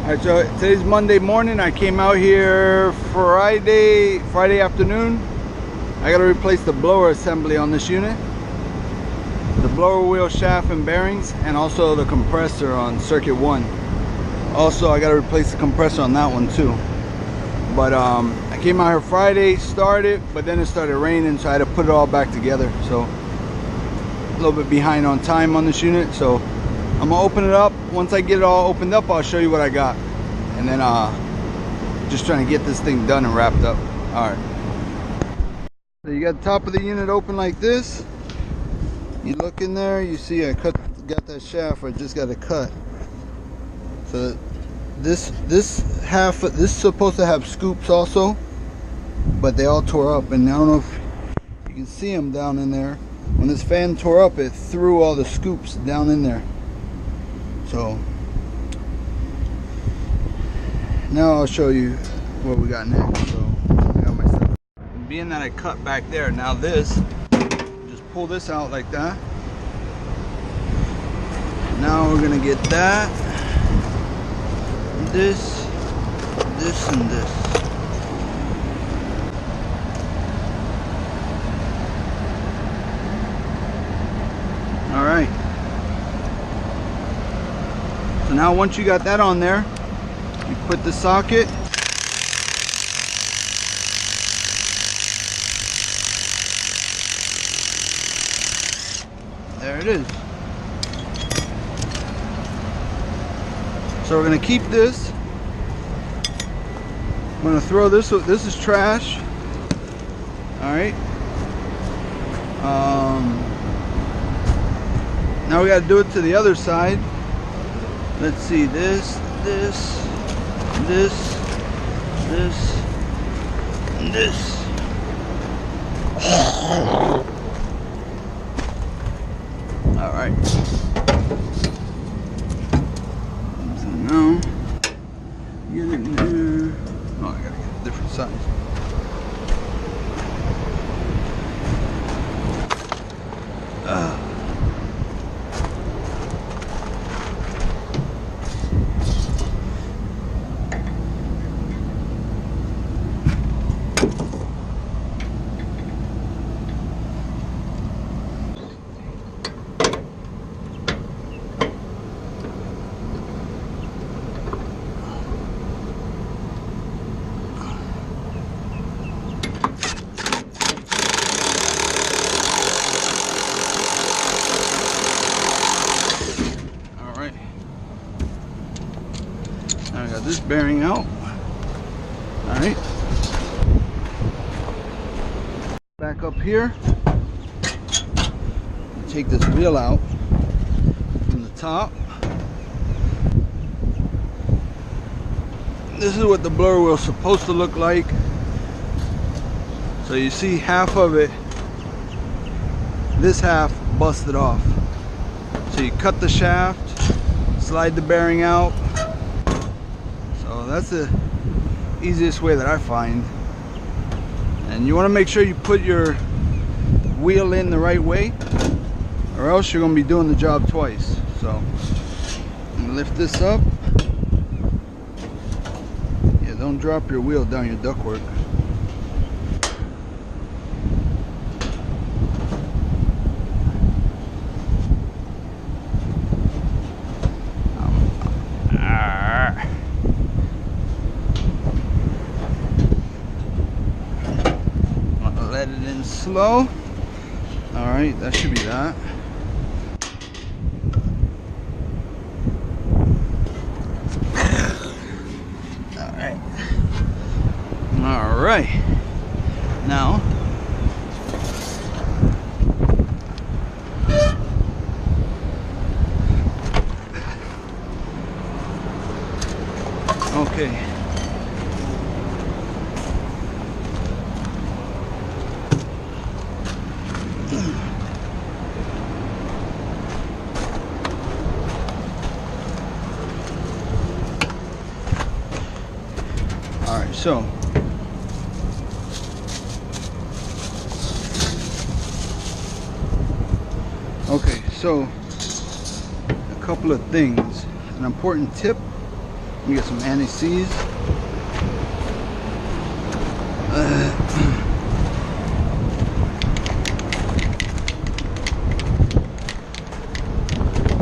Alright, so today's Monday morning. I came out here Friday afternoon. I got to replace the blower assembly on this unit, the blower wheel shaft and bearings, and also the compressor on circuit 1. Also, I got to replace the compressor on that one too. But I came out here Friday, started, but then it started raining, so I had to put it all back together. So a little bit behind on time on this unit. So I'm gonna open it up. Once I get it all opened up, I'll show you what I got, and then just trying to get this thing done and wrapped up. All right, so you got the top of the unit open like this. You look in there, you see I got that shaft. I just got to cut. So this is supposed to have scoops also, but they all tore up, and I don't know if you can see them down in there. When this fan tore up, it threw all the scoops down in there. So now I'll show you what we got next. So I got my stuff. Being that I cut back there, now this, just pull this out like that. Now we're gonna get that, this, and this. All right. So now once you got that on there, you put the socket. There it is. So we're gonna keep this. I'm gonna throw this. This is trash. All right. Now we got to do it to the other side. Let's see, this, and this. All right. So now, get it in there. Oh, I gotta get a different size. I got this bearing out. All right. Back up here. Take this wheel out from the top. This is what the blower wheel is supposed to look like. So you see half of it, this half busted off. So you cut the shaft, slide the bearing out. So that's the easiest way that I find. And you want to make sure you put your wheel in the right way, or else you're going to be doing the job twice. So I'm going to lift this up. Yeah, don't drop your wheel down your ductwork. Let it in slow. All right, that should be that. All right. Now, okay. All right, so okay, so a couple of things. An important tip Let me get some anti-seize.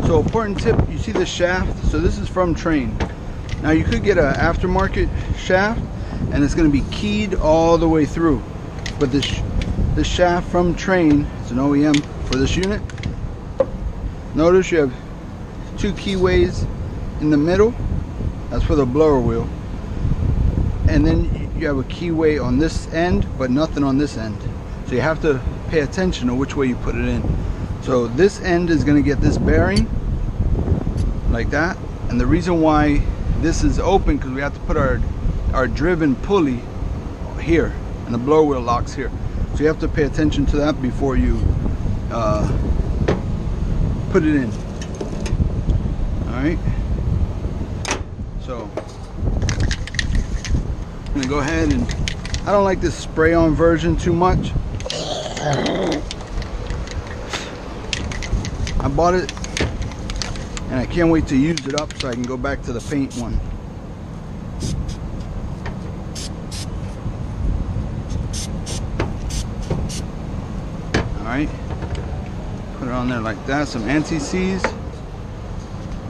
So important tip, you see the shaft? So this is from Trane. Now you could get an aftermarket shaft and it's going to be keyed all the way through. But this shaft from Trane, it's an OEM for this unit. Notice you have 2 keyways in the middle. That's for the blower wheel. And then you have a keyway on this end, but nothing on this end. So you have to pay attention to which way you put it in. So this end is going to get this bearing like that. And the reason why this is open, because we have to put our driven pulley here, and the blower wheel locks here. So you have to pay attention to that before you put it in. Alright, so I'm gonna go ahead and, I don't like this spray on version too much. I bought it and I can't wait to use it up so I can go back to the paint one. Alright, put it on there like that. Some anti-seize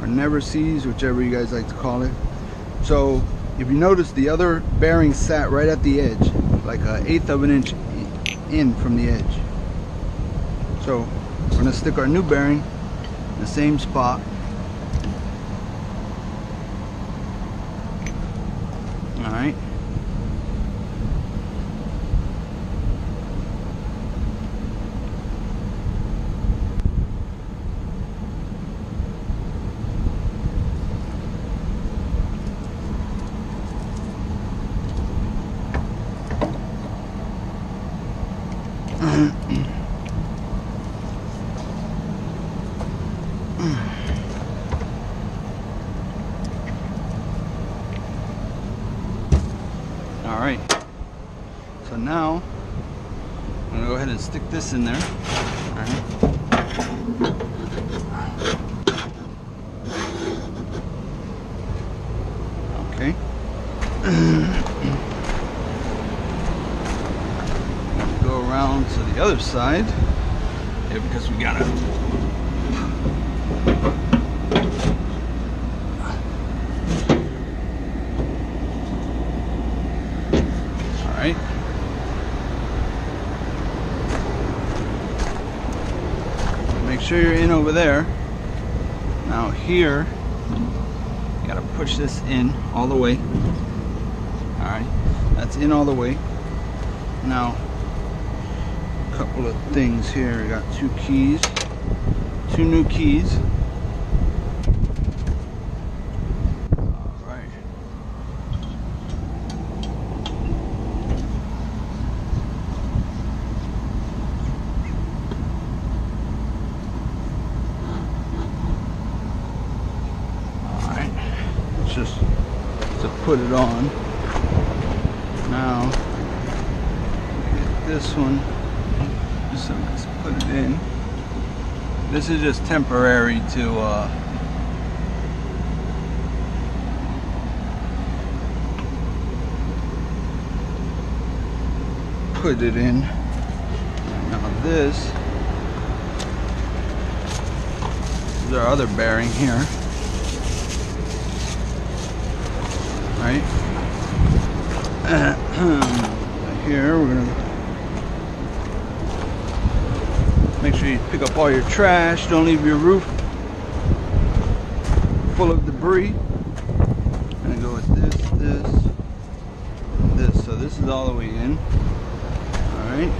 or never seize, whichever you guys like to call it. So if you notice, the other bearing sat right at the edge, like 1/8 of an inch in from the edge. So we're going to stick our new bearing in the same spot. Alright. Alright, so now I'm going to go ahead and stick this in there. Alright. Okay. Go around to the other side. Yeah, because we got to. Alright. Make sure you're in over there. Now here, you gotta push this in all the way. Alright, that's in all the way. Now, a couple of things here. We got 2 keys, 2 new keys. Just to put it on. Now get this one, so let's put it in. This is just temporary to put it in. Now this is our other bearing here. Right here, we're gonna make sure you pick up all your trash. Don't leave your roof full of debris. I'm gonna go with this, this. So this is all the way in. All right.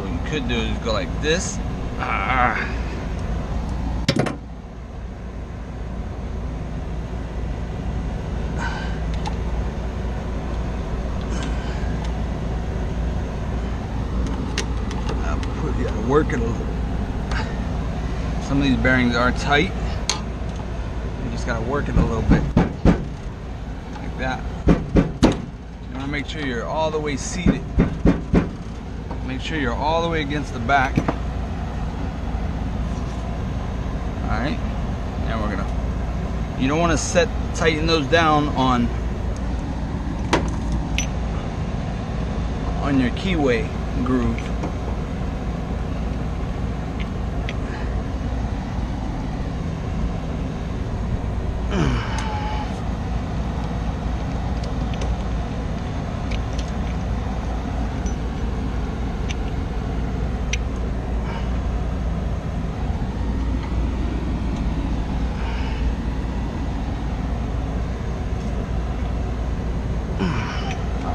So what you could do is go like this. You gotta work it a little. Some of these bearings are tight. You just gotta work it a little bit. Like that. You wanna make sure you're all the way seated. Make sure you're all the way against the back. Alright. Now we're gonna, you don't wanna tighten those down on your keyway groove.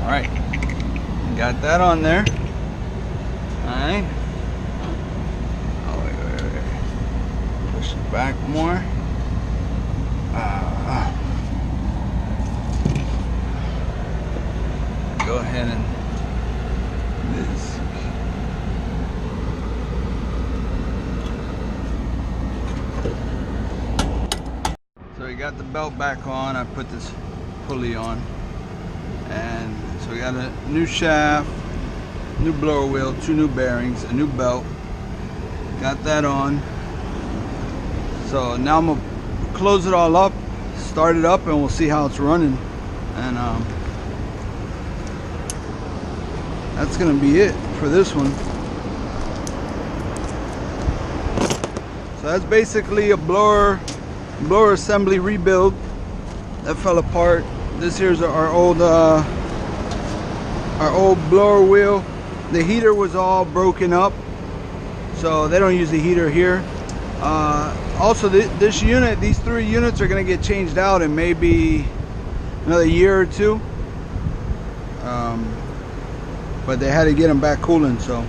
Alright, got that on there. Alright. Oh, wait. Push it back more. Go ahead and this. So we got the belt back on. I put this pulley on. And so we got a new shaft, new blower wheel, 2 new bearings, a new belt. Got that on. So now I'm gonna close it all up, start it up, and we'll see how it's running. And that's gonna be it for this one. So that's basically a blower assembly rebuild that fell apart. This here's our old blower wheel. The heater was all broken up, so they don't use the heater here. Also, this unit, these 3 units are going to get changed out in maybe another year or 2. But they had to get them back cooling, so